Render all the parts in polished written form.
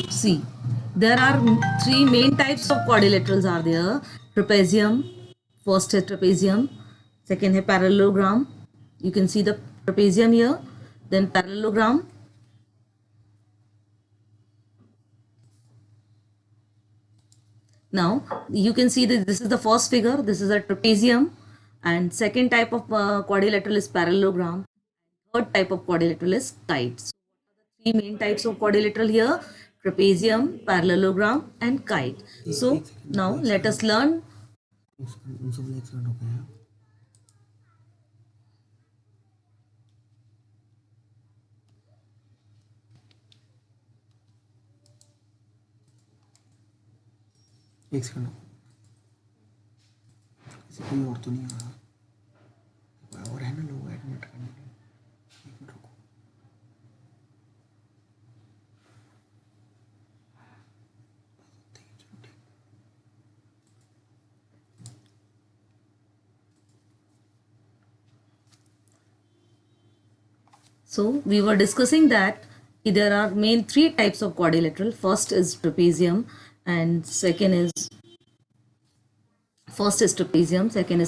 See, there are three main types of quadrilaterals are there. Trapezium, first is trapezium, second is parallelogram. You can see the trapezium here, then parallelogram. Now you can see that this is the first figure, this is a trapezium, and second type of quadrilateral is parallelogram. Third type of quadrilateral is kite. So three main types of quadrilateral here: trapezium, parallelogram, and kite. So now let us learn. एक second किसी कोई और तो नहीं आ रहा और है ना लोग एडमिट करने के लिए एक मिनट रुको So we were discussing that there are main three types of quadrilateral. First is trapezium, and second is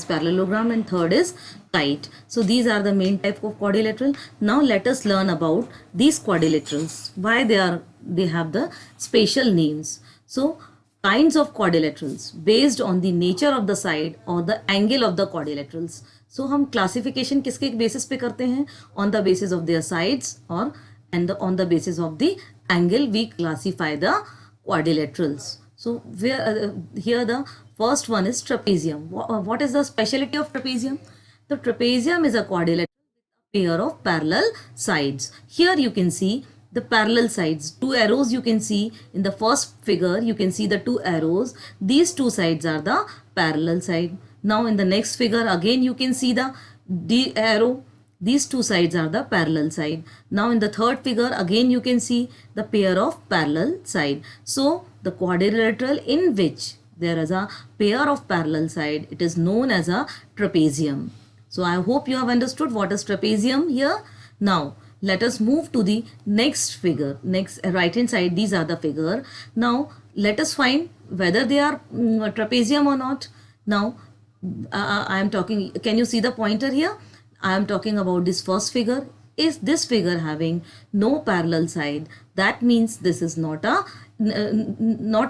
parallelogram, and third is kite. So these are the main type of quadrilateral. Now let us learn about these quadrilaterals, why they have the special names. So kinds of quadrilaterals based on the nature of the side or the angle of the quadrilaterals. So हम classification किसके basis पे करते हैं? On the basis of their sides or on the basis of the angle we classify the quadrilaterals. So here the first one is trapezium. What is the specialty of trapezium? The trapezium is a quadrilateral with a pair of parallel sides. Here you can see the parallel sides. Two arrows you can see in the first figure. You can see the two arrows. These two sides are the parallel side. Now in the next figure again you can see the D arrow. These two sides are the parallel side. Now in the third figure again you can see the pair of parallel side. So the quadrilateral in which there is a pair of parallel side, it is known as a trapezium. So I hope you have understood what is trapezium here. Now let us move to the next figure. Next right hand side, these are the figure. Now let us find whether they are trapezium or not. Now I am talking, can you see the pointer here? I am talking about this first figure. Is this figure having no parallel side? That means this is not a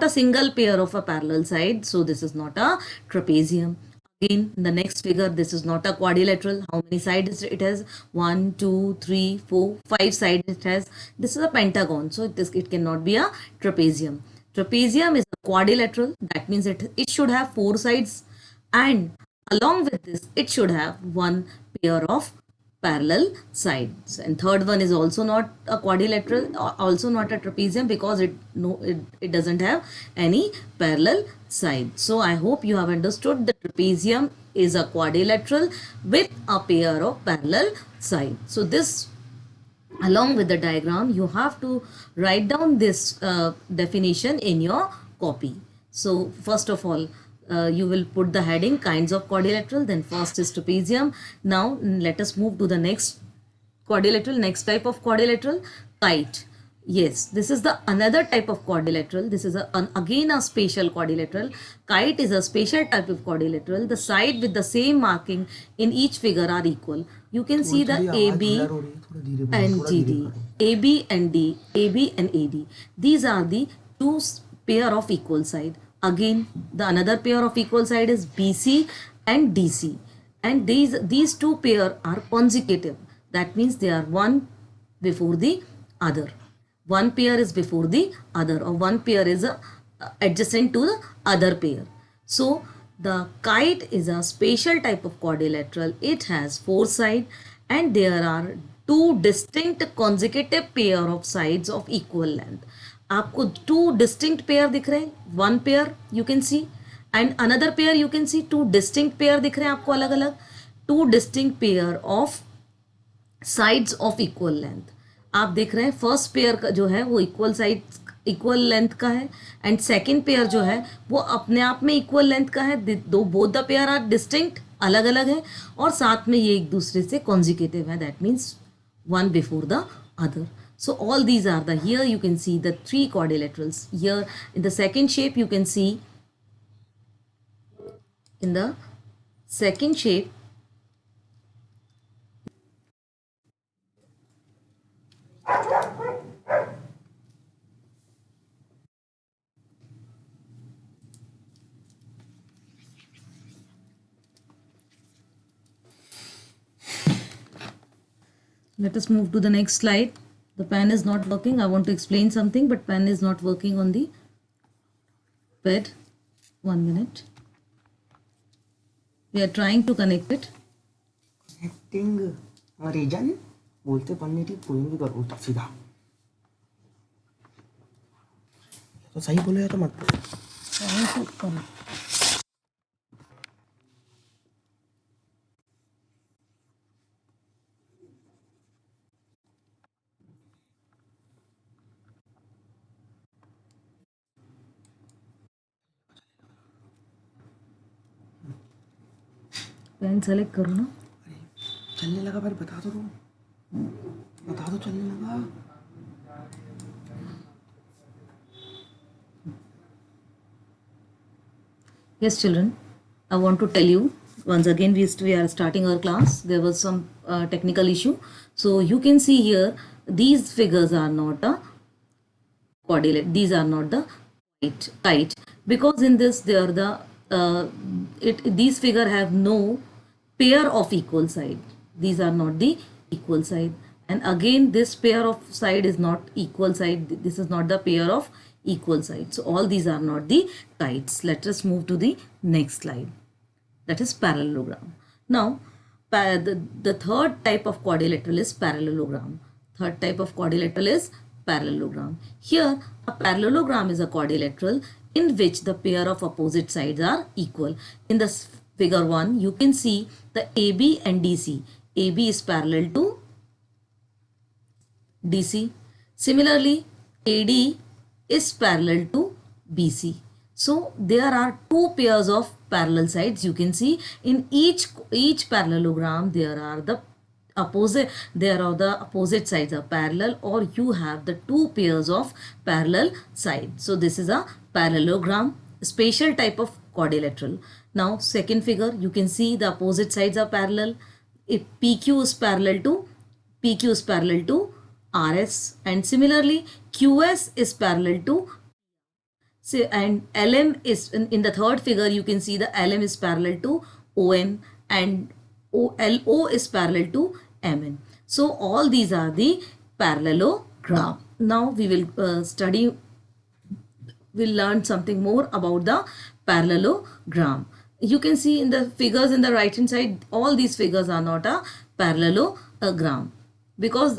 single pair of a parallel side. So this is not a trapezium. Again, in the next figure, this is not a quadrilateral. How many sides it has? 1, 2, 3, 4, 5 sides it has. This is a pentagon. So it cannot be a trapezium. Trapezium is a quadrilateral. That means it should have 4 sides. And along with this, it should have one pair of parallel sides. And third one is also not a quadrilateral, also not a trapezium, because it doesn't have any parallel side. So I hope you have understood the trapezium is a quadrilateral with a pair of parallel side. So this, along with the diagram, you have to write down this definition in your copy. So first of all, you will put the heading kinds of quadrilateral, then first is trapezium. Now let us move to the next quadrilateral, next type of quadrilateral, kite. Yes, this is the another type of quadrilateral. This is again a spatial quadrilateral. Kite is a spatial type of quadrilateral. The side with the same marking in each figure are equal. You can see the AB and GD, AB and D, AB and AD. These are the two pair of equal side. Again, the another pair of equal side is BC and DC. And these two pair are consecutive. That means they are one before the other. One pair is before the other, or one pair is adjacent to the other pair. So the kite is a spatial type of quadrilateral. It has 4 sides and there are 2 distinct consecutive pair of sides of equal length. आपको 2 distinct pair दिख रहे हैं, one pair you can see and another pair you can see, 2 distinct pair दिख रहे हैं आपको अलग अलग, 2 distinct pair of sides of equal length. आप देख रहे हैं फर्स्ट पेयर का जो है वो इक्वल साइड इक्वल लेंथ का है एंड सेकंड पेयर जो है वो अपने आप में इक्वल लेंथ का है. दो both the pair are distinct, अलग अलग है और साथ में ये एक दूसरे से कॉन्जिक्यूटिव है. That means one before the other. So all these are the, here you can see the three quadrilaterals. Here in the second shape you can see, in the second shape let us move to the next slide. The pen is not working. I want to explain something, but pen is not working on the bed. 1 minute. We are trying to connect it. Acting reason बोलते पढ़ने की पूरी भी करो उल्टा सीधा, तो सही बोले तो मत बोलो। पेन सेलेक्ट करो ना। अरे चलने लगा, फिर बता दो तुम, बता दो चलने लगा। Yes, children, I want to tell you once again, we are starting our class. There was some technical issue. So you can see here, these figures are not a quadrilateral. These are not the kite, because in this they are the these figure have no pair of equal side. These are not the equal side, and again this pair of side is not equal side. This is not the pair of equal side. So all these are not the kites. Let us move to the next slide. That is parallelogram. Now the third type of quadrilateral is parallelogram. Third type of quadrilateral is parallelogram. Here a parallelogram is a quadrilateral in which the pair of opposite sides are equal. In the figure 1 you can see the AB and DC. AB is parallel to DC. Similarly AD is parallel to BC. So there are two pairs of parallel sides. You can see in each parallelogram there are the opposite sides are parallel, or you have the two pairs of parallel sides. So this is a parallelogram, special type of quadrilateral. Now second figure you can see the opposite sides are parallel. If PQ is parallel to RS, and similarly QS is parallel to, and LM is in the third figure you can see the LM is parallel to ON, and LO is parallel to MN. So all these are the parallelogram. Now we will we'll learn something more about the parallelogram. You can see in the figures in the right hand side, all these figures are not a parallelogram, because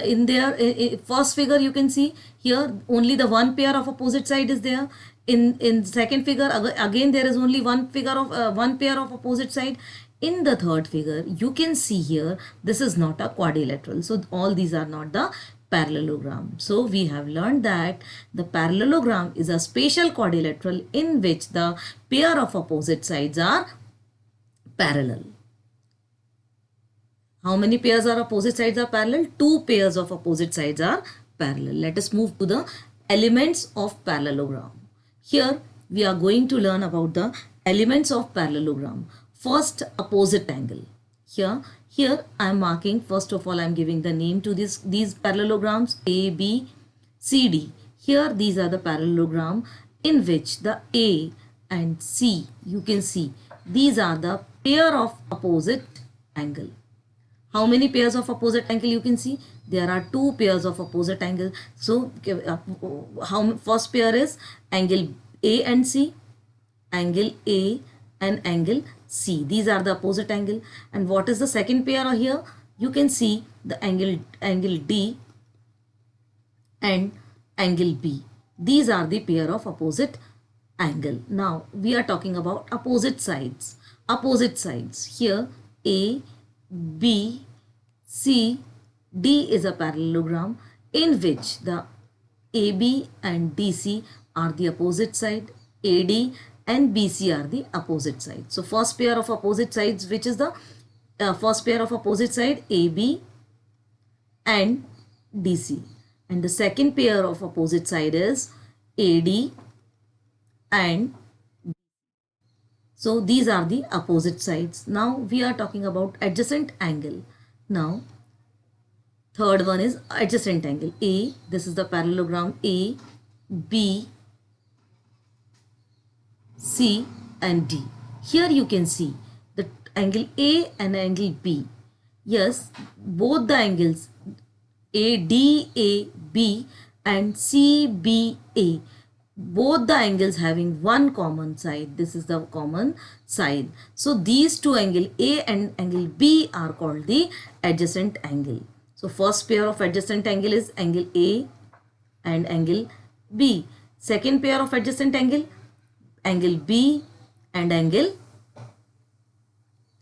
in their first figure you can see here only the one pair of opposite side is there. In second figure again there is only one pair of opposite side. In the third figure you can see here this is not a quadrilateral. So all these are not the parallelogram. So we have learned that the parallelogram is a special quadrilateral in which the pair of opposite sides are parallel. How many pairs of opposite sides are parallel? Two pairs of opposite sides are parallel. Let us move to the elements of parallelogram. Here we are going to learn about the elements of parallelogram. First, opposite angle. Here I am marking, first of all I am giving the name to these parallelograms A, B, C, D. Here these are the parallelogram in which the A and C, you can see these are the pair of opposite angle. How many pairs of opposite angle you can see? There are two pairs of opposite angle. So first pair is angle A and C, angle A and angle C. These are the opposite angle. And what is the second pair here? You can see the angle D and angle B. These are the pair of opposite angle. Now we are talking about opposite sides. Opposite sides. Here A, B, C, D is a parallelogram in which the AB and DC are the opposite side, AD and BC are the opposite side. So first pair of opposite sides, which is the first pair of opposite side AB and DC. And the second pair of opposite side is AD and so these are the opposite sides. Now we are talking about adjacent angle. Now third one is adjacent angle A. This is the parallelogram A, B, C and D. Here you can see the angle A and angle B. Yes, both the angles ADAB and CBA, both the angles having one common side. This is the common side. So these two angle A and angle B are called the adjacent angle. So first pair of adjacent angle is angle A and angle B. Second pair of adjacent angle B and angle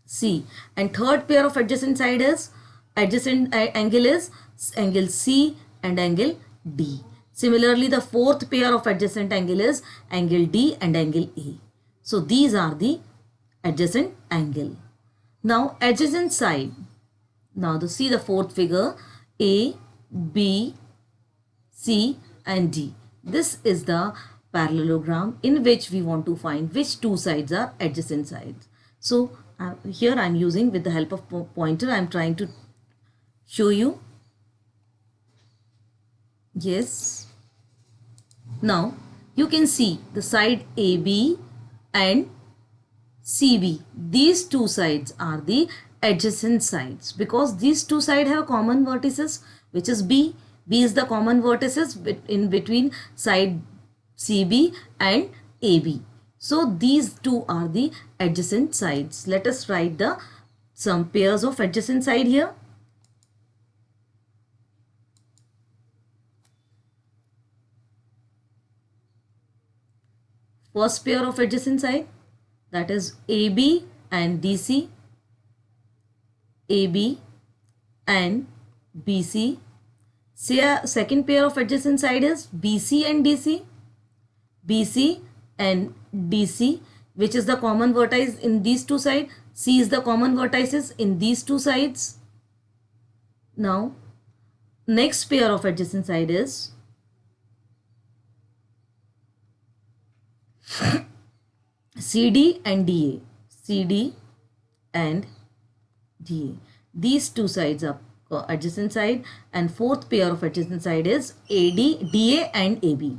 C. And third pair of adjacent side is angle is angle C and angle D. Similarly, the fourth pair of adjacent angle is angle D and angle A. So these are the adjacent angle. Now adjacent side. Now see the fourth figure A, B, C and D. This is the parallelogram in which we want to find which two sides are adjacent sides. So here I am using with the help of pointer, I am trying to show you. Yes. Now you can see the side AB and CB. These two sides are the adjacent sides because these two sides have common vertices, which is B. B is the common vertices in between side CB and AB. So these two are the adjacent sides. Let us write some pairs of adjacent side here. First pair of adjacent side, that is AB and DC, AB and BC. Second pair of adjacent side is BC and DC, BC and DC, which is the common vertex in these two sides. C is the common vertices in these two sides. Now next pair of adjacent side is CD and DA, CD and DA. These two sides are adjacent side, and fourth pair of adjacent side is DA and AB,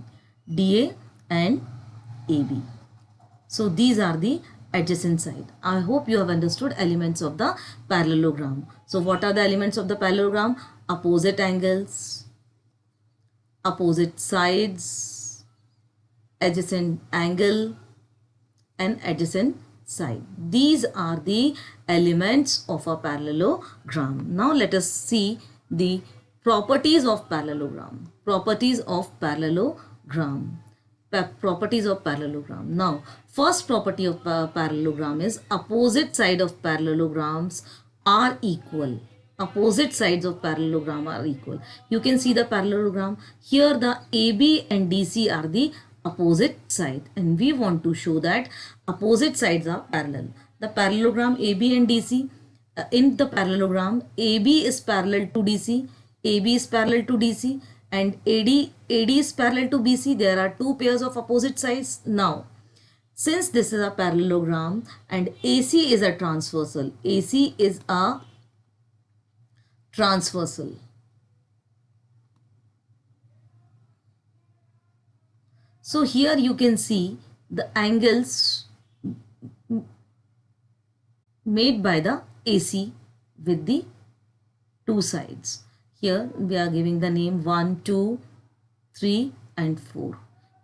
DA and AB. So these are the adjacent side. I hope you have understood elements of the parallelogram. So what are the elements of the parallelogram? Opposite angles, opposite sides, adjacent angle and adjacent side. These are the elements of a parallelogram. Now let us see the properties of parallelogram. Properties of parallelogram. Properties of parallelogram. Now first property of parallelogram is opposite side of parallelograms are equal. Opposite sides of parallelogram are equal. You can see the parallelogram here. The AB and DC are the opposite side, and we want to show that opposite sides are parallel. The parallelogram AB and DC, in the parallelogram AB is parallel to DC, AB is parallel to DC and AD is parallel to BC. There are two pairs of opposite sides. Now since this is a parallelogram and AC is a transversal, AC is a transversal. So here you can see the angles made by the AC with the two sides. Here we are giving the name 1, 2, 3 and 4.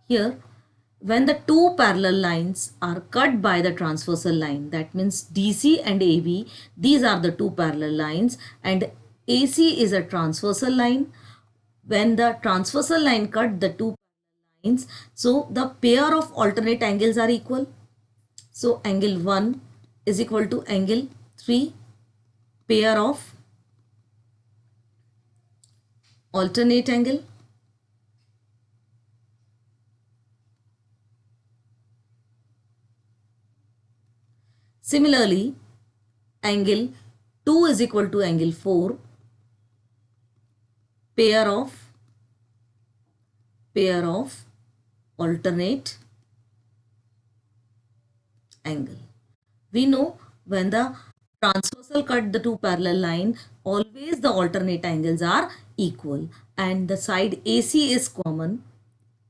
Here when the two parallel lines are cut by the transversal line, that means DC and AB, these are the two parallel lines and AC is a transversal line. When the transversal line cut the two lines, so the pair of alternate angles are equal. So angle 1 is equal to angle 3, pair of alternate angle. Similarly, angle 2 is equal to angle 4, pair of alternate angle. We know when the transversal cut the two parallel line, always the alternate angles are equal and the side AC is common.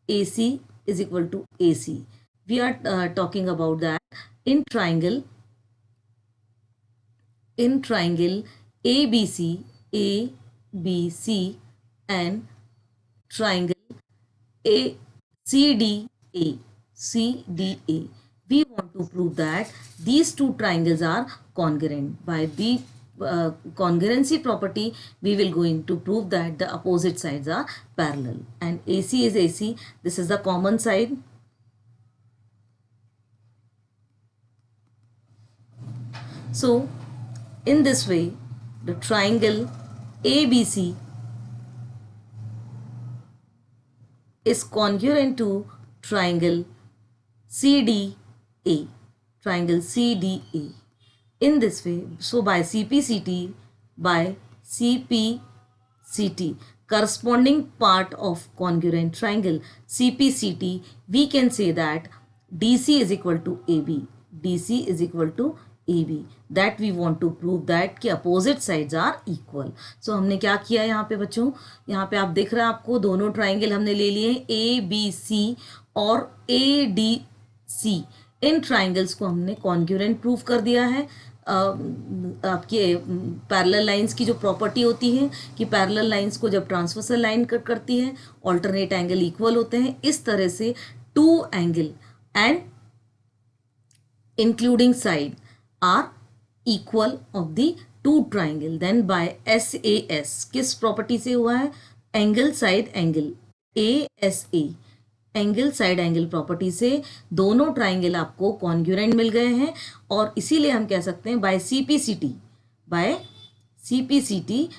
AC is equal to AC. We are talking about that in triangle ABC, ABC and triangle CDA. We want to prove that these two triangles are congruent. By the congruency property, we will going to prove that the opposite sides are parallel. And AC is AC. This is the common side. So, in this way, the triangle ABC is congruent to triangle CDA. Triangle CDA. In this way, so by CPCT, corresponding part of congruent triangle CPCT, we can say that DC is equal to AB. DC is equal to AB. That we want to prove that कि opposite sides are equal. So हमने क्या किया यहाँ पे बच्चों, यहाँ पे आप देख रहे हैं आपको दोनों ट्राइंगल हमने ले लिए हैं ABC और ADC. इन ट्राइंगल्स को हमने कॉन्ग्रुएंट प्रूव कर दिया है. आपके पैरेलल लाइंस की जो प्रॉपर्टी होती है कि पैरेलल लाइंस को जब ट्रांसवर्सल लाइन कट करती है ऑल्टरनेट एंगल इक्वल होते हैं. इस तरह से two angle and including side are equal of the two triangle. Then by SAS किस प्रॉपर्टी से हुआ है, angle side angle ASA angle side angle property से दोनों ट्राइंगल आपको कॉन्ग्रुएंट मिल गए हैं और इसीलिए हम कह सकते हैं bye CPCT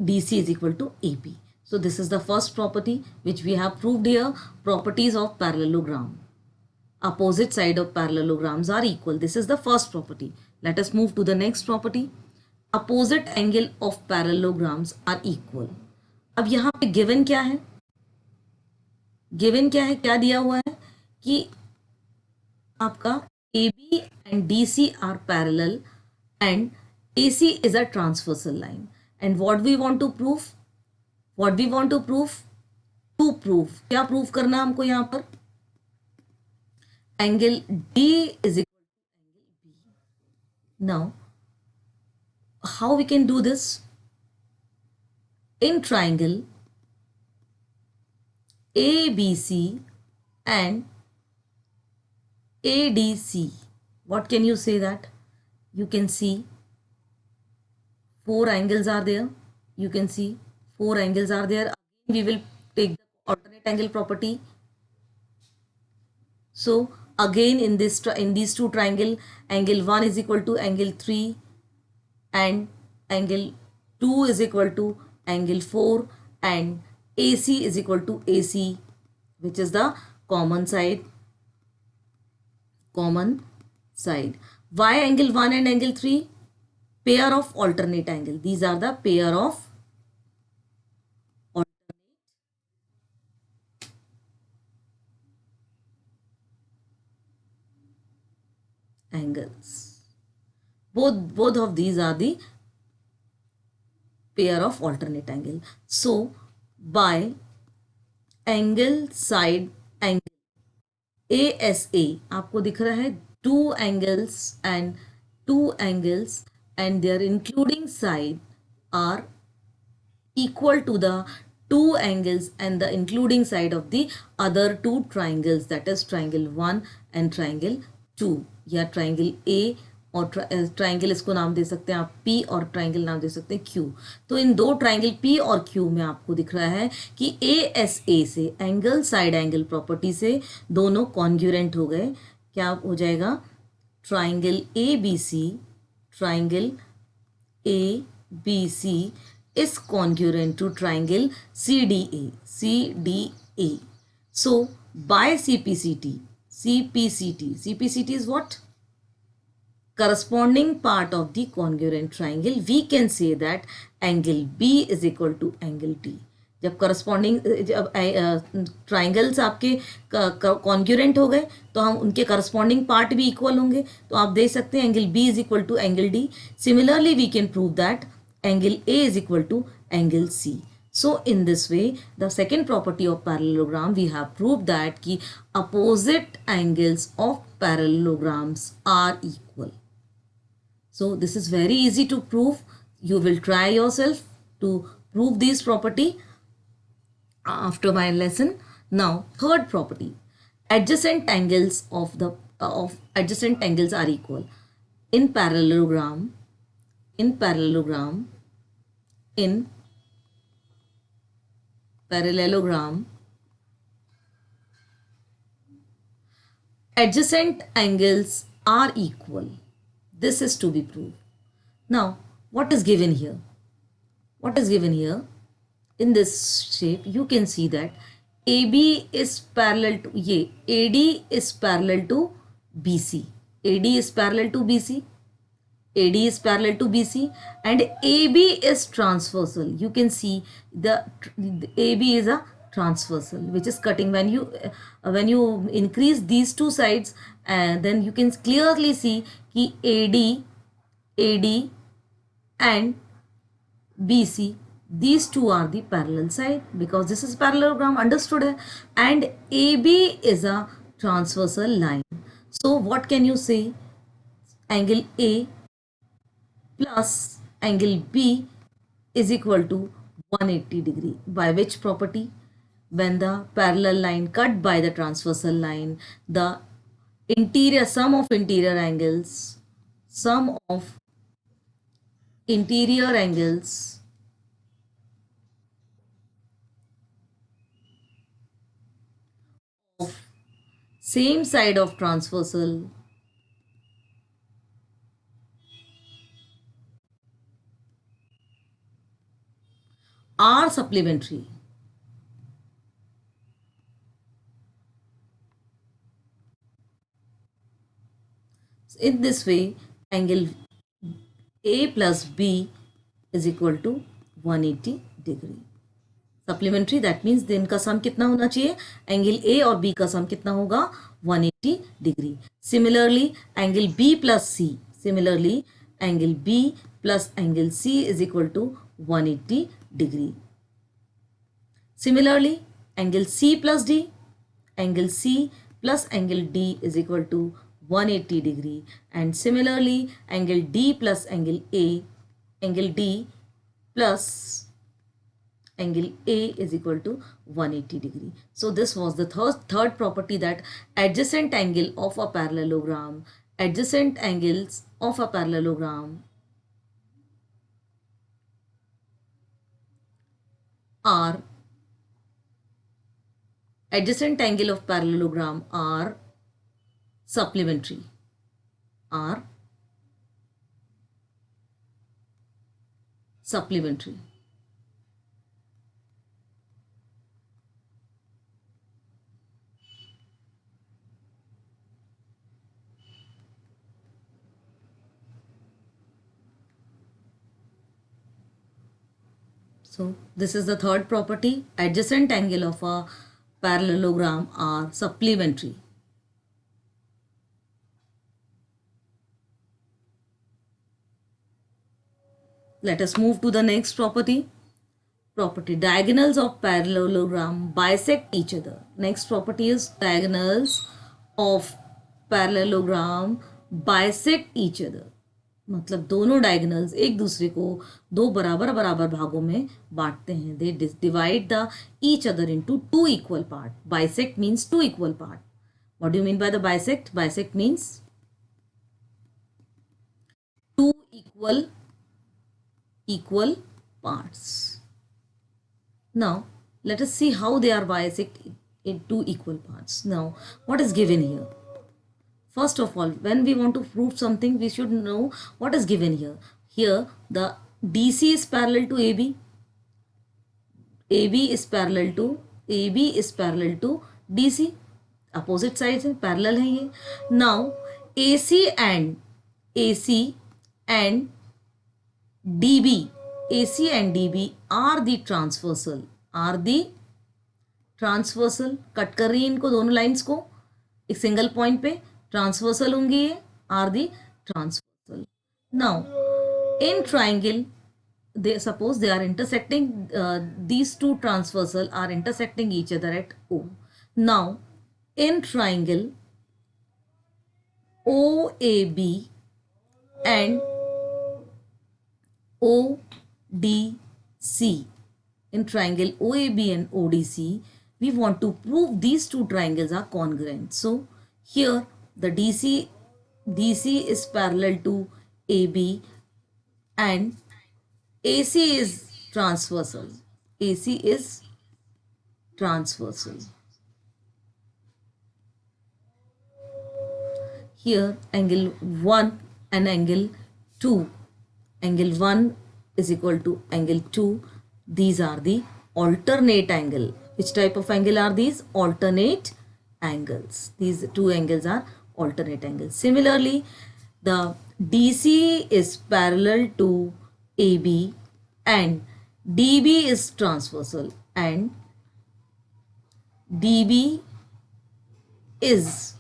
DC is equal to AP. So this is the first property which we have proved here. Properties of parallelogram. Opposite side of parallelograms are equal. This is the first property. Let us move to the next property. Opposite angle of parallelograms are equal. अब यहाँ पे given क्या है? Given क्या है? क्या दिया हुआ है कि आपका AB and DC are parallel and AC is a transversal line. And what we want to prove? What we want to prove? To prove. क्या prove करना हमको यहाँ पर? Angle D is equal to angle B. Now, how we can do this? In triangle ABC and ADC, what can you say that? You can see four angles are there. You can see four angles are there. Again, we will take the alternate angle property. So again in these two triangle, angle 1 is equal to angle 3 and angle 2 is equal to angle 4 and AC is equal to AC, which is the common side. Why angle 1 and angle 3? Pair of alternate angle. These are the pair of alternate angles. Both of these are the pair of alternate angle. So by angle side angle ASA आपको दिख रहा है two angles and their including side are equal to the two angles and the including side of the other two triangles, that is triangle 1 and triangle 2 या triangle A और triangle इसको नाम दे सकते हैं आप P और ट्राइंगल नाम दे सकते हैं Q. तो इन दो ट्राइंगल P और Q में आपको दिख रहा है कि ASA से एंगल साइड एंगल प्रॉपर्टी से दोनों कॉन्ग्रुएंट हो गए. क्या हो जाएगा? Triangle ABC is congruent to triangle CDA. So by CPCT is what? Corresponding part of the congruent triangle, we can say that angle B is equal to angle D. जब corresponding जब triangles आपके congruent हो गए तो हम उनके corresponding part भी equal होंगे. तो आप देख सकते हैं angle B is equal to angle D. Similarly we can prove that angle A is equal to angle C. So in this way, the second property of parallelogram, we have proved that ki opposite angles of parallelograms are equal. So this is very easy to prove. You will try yourself to prove this property after my lesson. Now third property, adjacent angles of adjacent angles are equal in parallelogram. In parallelogram, adjacent angles are equal. This is to be proved. Now what is given here? What is given here? In this shape you can see that AB is parallel to ये AD is parallel to BC. AD is parallel to BC. AD is parallel to BC and AB is transversal. You can see the AB is a transversal which is cutting. When you increase these two sides, then you can clearly see कि AD and BC, these two are the parallel side because this is parallelogram, understood hai? And AB is a transversal line. So what can you say? Angle A plus angle B is equal to 180 degree. By which property? When the parallel line cut by the transversal line, the sum of interior angles of same side of transversal are supplementary. In this way, angle A plus B is equal to 180 degree. Supplementary, that means इनका सम कितना होना चाहिए? Angle A और B का सम कितना होगा? 180 degree. Similarly, angle B plus C. Similarly, angle B plus angle C is equal to 180 degree. Similarly, angle C plus D. Angle C plus angle D is equal to 180 degree. And similarly, angle D plus angle A. Angle D plus angle A is equal to 180 degree. So this was the third property, that adjacent angle of a parallelogram, adjacent angles of a parallelogram are adjacent angle of parallelogram are supplementary. Are supplementary. So this is the third property. Adjacent angle of a parallelogram are supplementary. Let us move to the next property. Property, diagonals of parallelogram bisect each other. Next property is diagonals of parallelogram bisect each other. मतलब दोनों diagonals एक दूसरे को दो बराबर बराबर भागों में बांटते हैं. They divide the each other into two equal part. Bisect means two equal part. What do you mean by the bisect? Bisect means two equal parts. Now let us see how they are bisect in two equal parts. Now what is given here? First of all, when we want to prove something, we should know what is given here. Here the DC is parallel to AB. AB is parallel to DC. Opposite sides हैं, parallel है ये. Now AC and DB are the transversal are the transversal, cut कर रही है इनको दोनों lines को एक सिंगल पॉइंट पे, ट्रांसवर्सल होंगी ये, are the transversal. Now in triangle, they suppose they are intersecting, these two transversal are intersecting each other at O. Now in triangle OAB and ODC, in triangle OAB and ODC, we want to prove these two triangles are congruent. So here the DC is parallel to AB and AC is transversal. AC is transversal. Here angle 1 and angle 2. Angle 1 is equal to angle 2. These are the alternate angle. Which type of angle are these? Alternate angles. These two angles are alternate angles. Similarly, the DC is parallel to AB and DB is transversal and DB is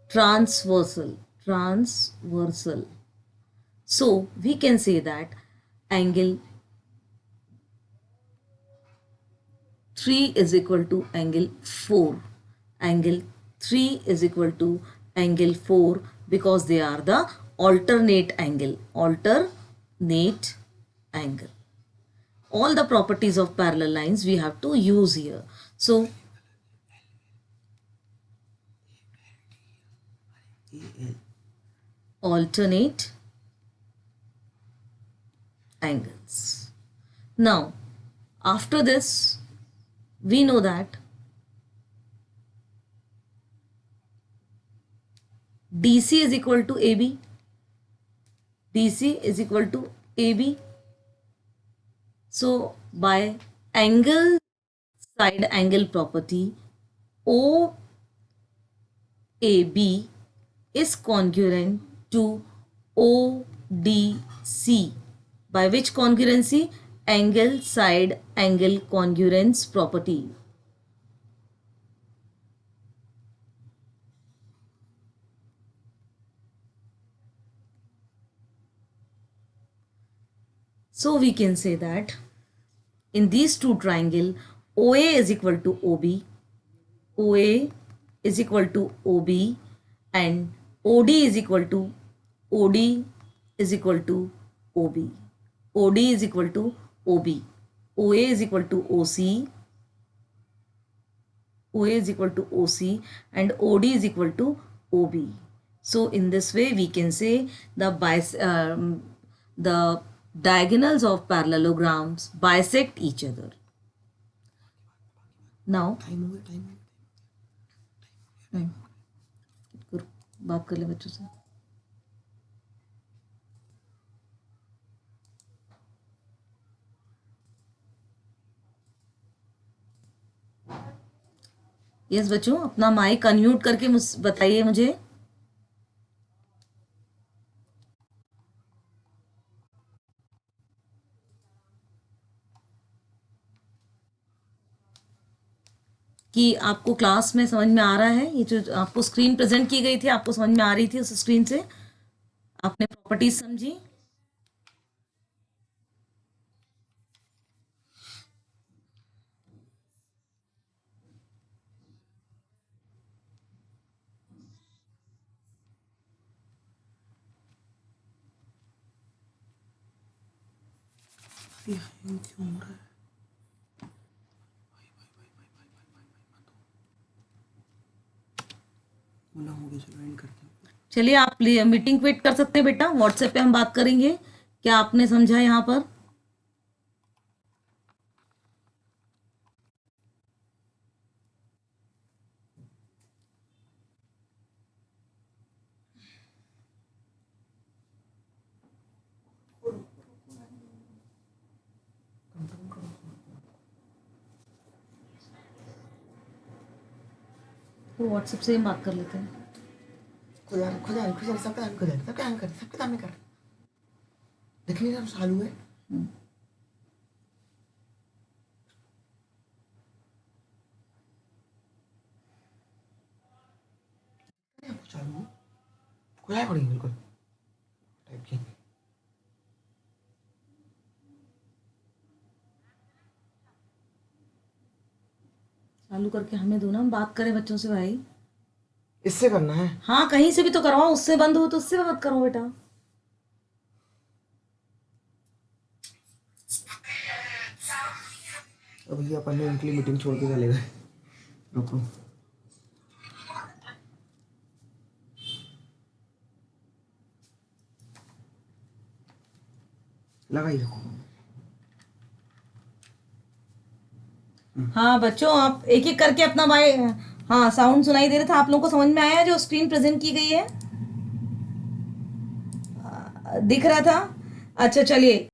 transversal. So we can say that angle 3 is equal to angle 4. Angle 3 is equal to angle 4 because they are the alternate angle. Alternate angle. All the properties of parallel lines we have to use here. So alternate angles. Now after this we know that DC is equal to AB. DC is equal to AB. So by angle side angle property, OAB is congruent to ODC. By which congruency? Angle side angle congruence property. So we can say that in these two triangle, OA is equal to OB, OA is equal to OB and OD is equal to OD is equal to OB. OD is equal to OB. OA is equal to OC. OA is equal to OC and OD is equal to OB. So in this way we can say the diagonals of parallelograms bisect each other. Now बात कर ले बच्चों से. Yes बच्चों, अपना mic unmute करके बताइए मुझे. कि आपको क्लास में समझ में आ रहा है, ये जो आपको स्क्रीन प्रेजेंट की गई थी आपको समझ में आ रही थी, उस स्क्रीन से आपने प्रॉपर्टीज समझी. क्यों हो रहा है? बोला हो गया, चलो एंड करते हैं. चलिए आप मीटिंग क्विट कर सकते हैं बेटा, व्हाट्सएप पे हम बात करेंगे. क्या आपने समझा यहाँ पर? तो व्हाट्सएप से ही बात कर लेते हैं. खुद सबके सामने कर. देख लीजिए चालू है. चालू खुला पड़ी बिल्कुल टाइप की। चालू करके हमें दो ना, हम बात करें बच्चों से भाई। इससे करना है। हाँ कहीं से भी तो करवाओ, उससे बंद हो तो उससे बात करो बेटा। अब भैया अपन ने उनकी मीटिंग छोड़ के चले गए। रुको लगा ही रखो। हाँ बच्चों, आप एक एक करके अपना भाई, हाँ साउंड सुनाई दे रहा था, आप लोगों को समझ में आया जो स्क्रीन प्रेजेंट की गई है? दिख रहा था? अच्छा चलिए।